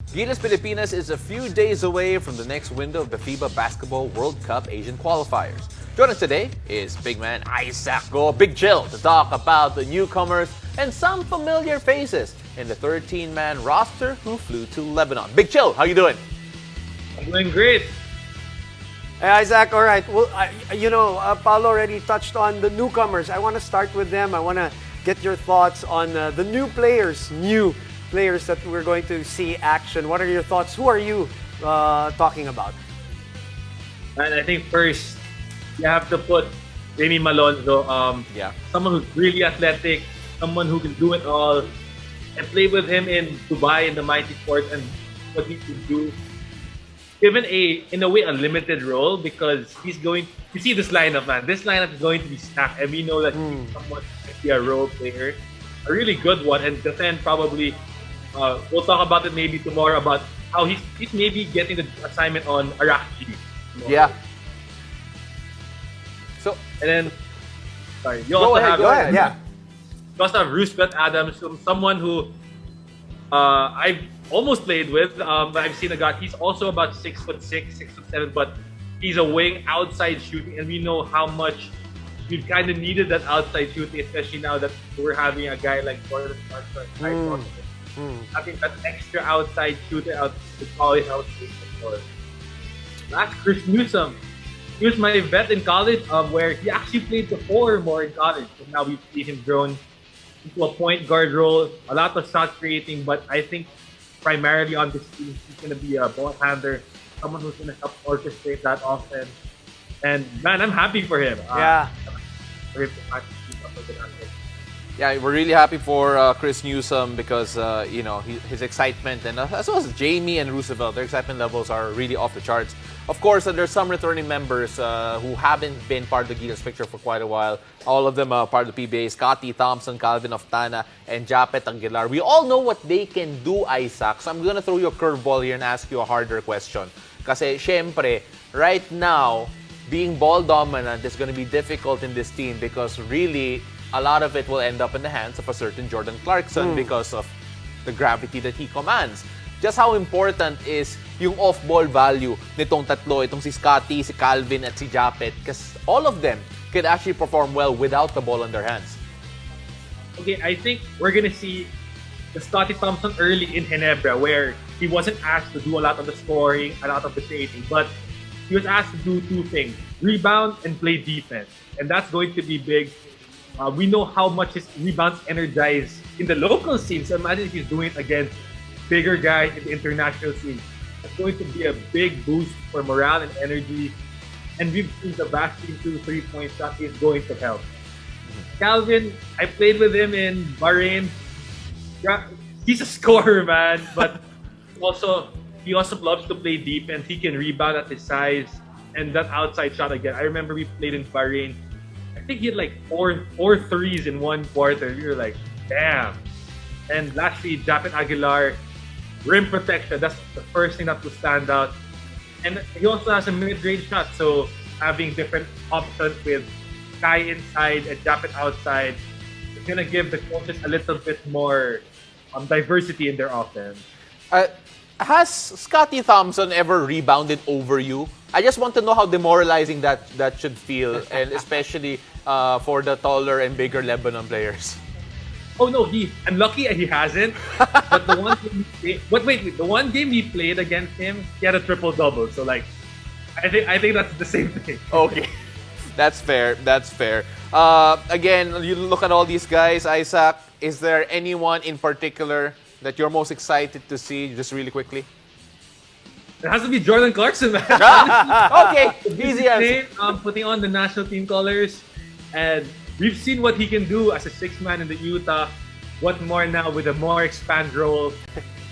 Gilas Pilipinas is a few days away from the next window of the FIBA Basketball World Cup Asian Qualifiers. Joining us today is big man Isaac Go, Big Chill, to talk about the newcomers and some familiar faces in the 13-man roster who flew to Lebanon. Big Chill, how you doing? I'm doing great. Hey, Isaac, all right. Well, Paulo already touched on the newcomers. I want to start with them. I want to get your thoughts on the new players that we're going to see action. What are your thoughts? Who are you talking about? And I think first, you have to put Remy Malonzo, someone who's really athletic, someone who can do it all. I played with him in Dubai in the Mighty Sports, and what he could do, given in a way a limited role, because he's going. You see this lineup, man. This lineup is going to be stacked, and we know that he's someone who can be a role player, a really good one, and defend probably. We'll talk about it maybe tomorrow about how he's maybe getting the assignment on Araki. Yeah. So and then, sorry, you Go also ahead. Yeah. You also have Roosevelt Adams, someone who I've almost played with, but I've seen a guy. He's also about 6'6", 6'7", but he's a wing outside shooting, and we know how much we've kind of needed that outside shooting, especially now that we're having a guy like Jordan Clarkson. I think that extra outside shooter would probably help for. That's Chris Newsom. He was my vet in college, where he actually played the 4 more in college. And now we see him grown into a point guard role, a lot of shot creating, but I think primarily on this team, he's going to be a ball handler, someone who's going to help orchestrate that offense. And man, I'm happy for him. Yeah, we're really happy for Chris Newsom because, his excitement, and as well as Jamie and Roosevelt, their excitement levels are really off the charts. Of course, there's some returning members who haven't been part of the Gilas picture for quite a while. All of them are part of the PBA. Scotty Thompson, Calvin Oftana, and Japet Aguilar. We all know what they can do, Isaac. So I'm going to throw you a curveball here and ask you a harder question. Kasi, syempre, right now, being ball dominant is going to be difficult in this team because really, a lot of it will end up in the hands of a certain Jordan Clarkson because of the gravity that he commands. Just how important is yung off-ball value nitong tatlo, itong si Scotty, si Calvin, at si Japet, because all of them could actually perform well without the ball in their hands. Okay, I think we're gonna see the Scotty Thompson early in Ginebra, where he wasn't asked to do a lot of the scoring, a lot of the creating, but he was asked to do 2 things: rebound and play defense, and that's going to be big. We know how much his rebounds energize in the local scene, so imagine if he's doing it against bigger guys in the international scene. It's going to be a big boost for morale and energy, and we've seen the Bastion 2 3-point shot is going to help. Calvin, I played with him in Bahrain. He's a scorer, man, but he also loves to play defense. He can rebound at his size, and that outside shot again. I remember we played in Bahrain. I think he had like four threes in 1 quarter. We were like, damn. And lastly, Japet Aguilar, rim protection. That's the first thing that will stand out. And he also has a mid-range shot, so having different options with Kai inside and Japet outside is gonna give the coaches a little bit more diversity in their offense. Has Scotty Thompson ever rebounded over you? I just want to know how demoralizing that should feel, and especially for the taller and bigger Lebanon players. Oh no, I'm lucky he hasn't. But the one game we played against him, he had a triple-double. So like, I think that's the same thing. Okay, that's fair. Again, you look at all these guys, Isaac. Is there anyone in particular that you're most excited to see, just really quickly? It has to be Jordan Clarkson, man. Okay, easy answer. Putting on the national team colors, and we've seen what he can do as a 6-man in the Utah. What more now with a more expand role,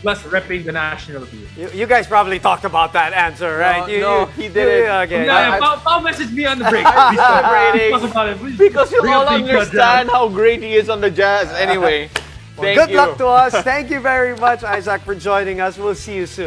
plus repping the national team. You guys probably talked about that answer, right? No, he didn't. Okay. Paul messaged me on the break. I'm celebrating Talk about it. Please because you bring all up the understand how great he is on the Jazz. Anyway, thank Good you. luck to us. Thank you very much, Isaac, for joining us. We'll see you soon.